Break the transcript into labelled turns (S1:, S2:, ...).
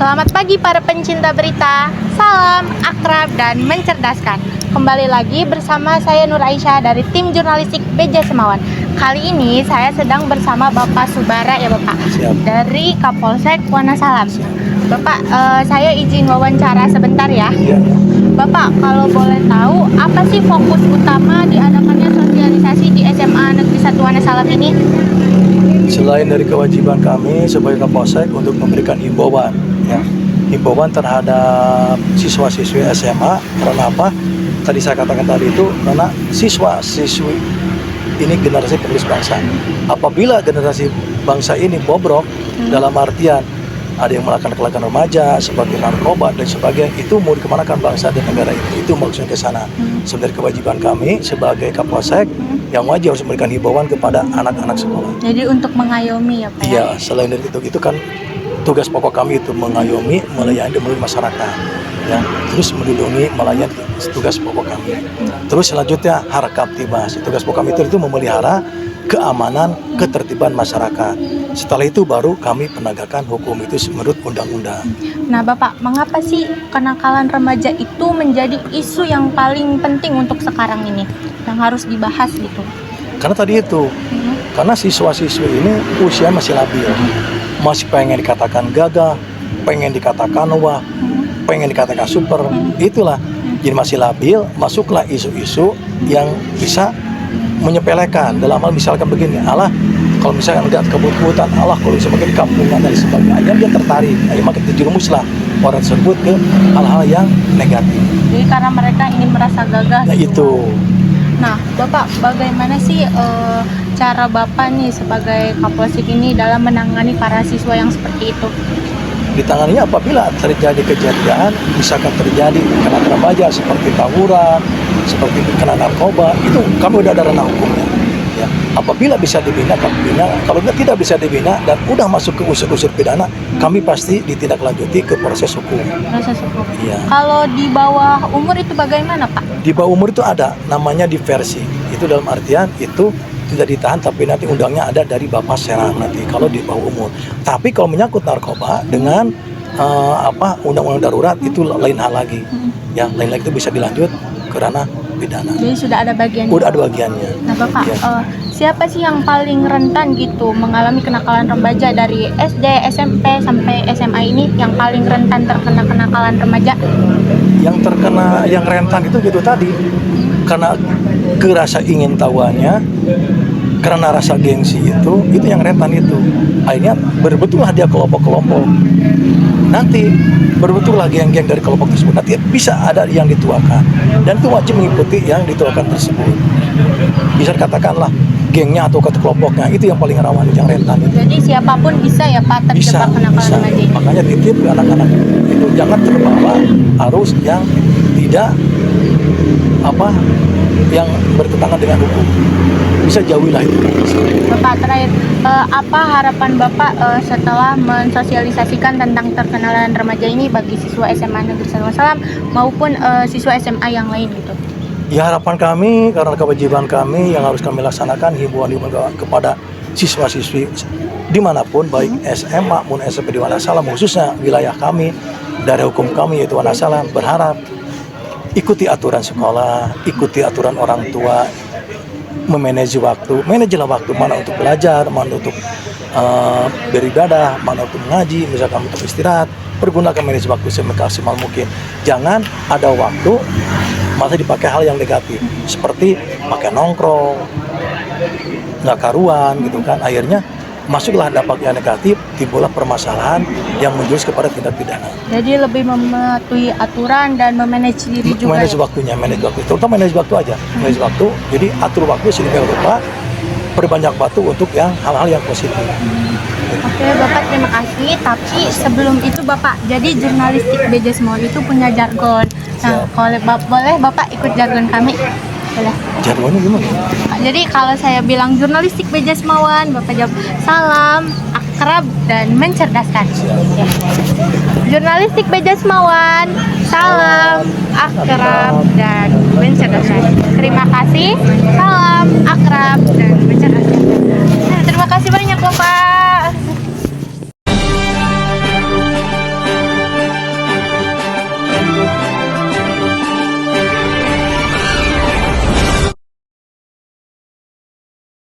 S1: Selamat pagi para pencinta berita. Salam akrab dan mencerdaskan. Kembali lagi bersama saya Nur Aisyah dari tim jurnalistik BJ Semawan. Kali ini saya sedang bersama Bapak Subara ya Bapak.
S2: Siap.
S1: Dari Kapolsek Wonosalam. Bapak, saya izin wawancara sebentar ya.
S2: Iya.
S1: Bapak, kalau boleh tahu apa sih fokus utama diadakannya sosialisasi di SMA Negeri 1 Wonosalam ini?
S2: Selain dari kewajiban kami sebagai Kapolsek untuk memberikan himbauan, ya, himbauan terhadap siswa-siswi SMA, karena apa? Tadi saya katakan tadi itu karena siswa-siswi ini generasi penerus bangsa. Apabila generasi bangsa ini bobrok dalam artian ada yang melakukan kelelakan remaja seperti narkoba dan sebagainya, itu mau dikemanakan bangsa dan negara ini? Itu maksudnya ke sana. Sebenarnya kewajiban kami sebagai Kapolsek yang wajib harus memberikan himbauan kepada anak-anak sekolah.
S1: Jadi untuk mengayomi ya Pak?
S2: Iya, selain dari itu kan tugas pokok kami itu mengayomi, melayani masyarakat, ya, terus melindungi, melayani, tugas pokok kami. Terus selanjutnya harkam tibas, tugas pokok kami itu memelihara keamanan, ketertiban masyarakat. Setelah itu baru kami penegakan hukum itu menurut undang-undang.
S1: Nah Bapak, mengapa sih kenakalan remaja itu menjadi isu yang paling penting untuk sekarang ini, yang harus dibahas gitu?
S2: Karena tadi itu, karena siswa-siswi ini usia masih labil, masih pengen dikatakan gagah, pengen dikatakan wah, pengen dikatakan super, itulah. Jadi masih labil, masuklah isu-isu yang bisa menyepelekan dalam hal misalkan begini, Allah kalau misalkan nggak kebut-kebutan, Allah kalau sebagai kampungan dan sebagainya, dia tertarik, maka terjerumuslah orang tersebut ke hal-hal yang negatif.
S1: Jadi karena mereka ingin merasa gagah.
S2: Nah
S1: gitu.
S2: itu.
S1: Nah Bapak, bagaimana sih cara Bapak nih sebagai Kapolsek ini dalam menangani para siswa yang seperti itu?
S2: Ditanganinya apabila terjadi kejadian, misalkan terjadi kena remaja seperti tawuran, seperti kena narkoba, itu kami udah ada ranah hukumnya. Ya. Apabila bisa dibina, kami bina. Kalau tidak bisa dibina dan udah masuk ke unsur-unsur pidana, kami pasti ditindaklanjuti ke proses hukum.
S1: Proses hukum.
S2: Iya.
S1: Kalau di bawah umur itu bagaimana Pak?
S2: Di bawah umur itu ada namanya diversi. Itu dalam artian itu tidak ditahan, tapi nanti undangnya ada dari Bapak Serang nanti kalau di bawah umur. Tapi kalau menyangkut narkoba dengan undang-undang darurat itu lain hal lagi. Ya, lain lagi itu bisa dilanjut ke ranah pidana.
S1: Jadi sudah ada bagiannya.
S2: Udah ada bagiannya.
S1: Nah Bapak,
S2: Ya.
S1: Siapa sih yang paling rentan gitu mengalami kenakalan remaja dari SD, SMP sampai SMA ini, yang paling rentan terkena kenakalan remaja?
S2: Yang terkena, yang rentan itu gitu tadi, karena kerasa ingin tahuannya, karena rasa gengsi itu yang rentan itu. Akhirnya berbetullah dia kelompok-kelompok. Nanti berbetullah geng-geng dari kelompok tersebut. Nanti bisa ada yang dituakan, dan itu wajib mengikuti yang dituakan tersebut. Bisa dikatakanlah gengnya atau kelompoknya itu yang paling rawan, yang rentan itu.
S1: Jadi siapapun bisa ya Pak terjebak kenakalan remaja ini?
S2: Makanya titip ke anak-anak itu jangan terbawa arus yang tidak yang bertentangan dengan hukum. Bisa jauhilah itu.
S1: Bapak, terakhir, apa harapan Bapak setelah mensosialisasikan tentang terkenalan remaja ini bagi siswa SMA Negeri 1 Wonosalam maupun siswa SMA yang lain gitu?
S2: Ya, harapan kami karena kewajiban kami yang harus kami laksanakan, himbauan kepada siswa-siswi dimanapun, baik SMA maupun SMP di Wonosalam, khususnya wilayah kami, daerah hukum kami yaitu Wonosalam, berharap ikuti aturan sekolah, ikuti aturan orang tua, memanage waktu, manajelah waktu, mana untuk belajar, mana untuk beribadah, mana untuk mengaji, misalkan untuk istirahat, pergunakan manage waktu semaksimal mungkin. Jangan ada waktu malah dipakai hal yang negatif, seperti pakai nongkrong, nggak karuan gitu kan, akhirnya masuklah dampak yang negatif, timbullah permasalahan yang menjurus kepada tindak pidana.
S1: Jadi lebih mematuhi aturan dan memanage diri juga.
S2: Manage waktunya, manage waktu, terutama manage waktu aja, manage waktu. Jadi atur waktu sedemikian rupa, perbanyak waktu untuk yang hal-hal yang positif.
S1: Oke Bapak, terima kasih. Tapi sebelum itu Bapak, jadi jurnalistik BJ Semawan itu punya jargon. Nah, kalau boleh Bapak ikut jargon kami? Boleh.
S2: Jargonnya gimana?
S1: Jadi kalau saya bilang jurnalistik BJ Semawan, Bapak jawab salam akrab dan mencerdaskan. Ya. Jurnalistik BJ Semawan, salam akrab dan mencerdaskan. Terima kasih. Salam akrab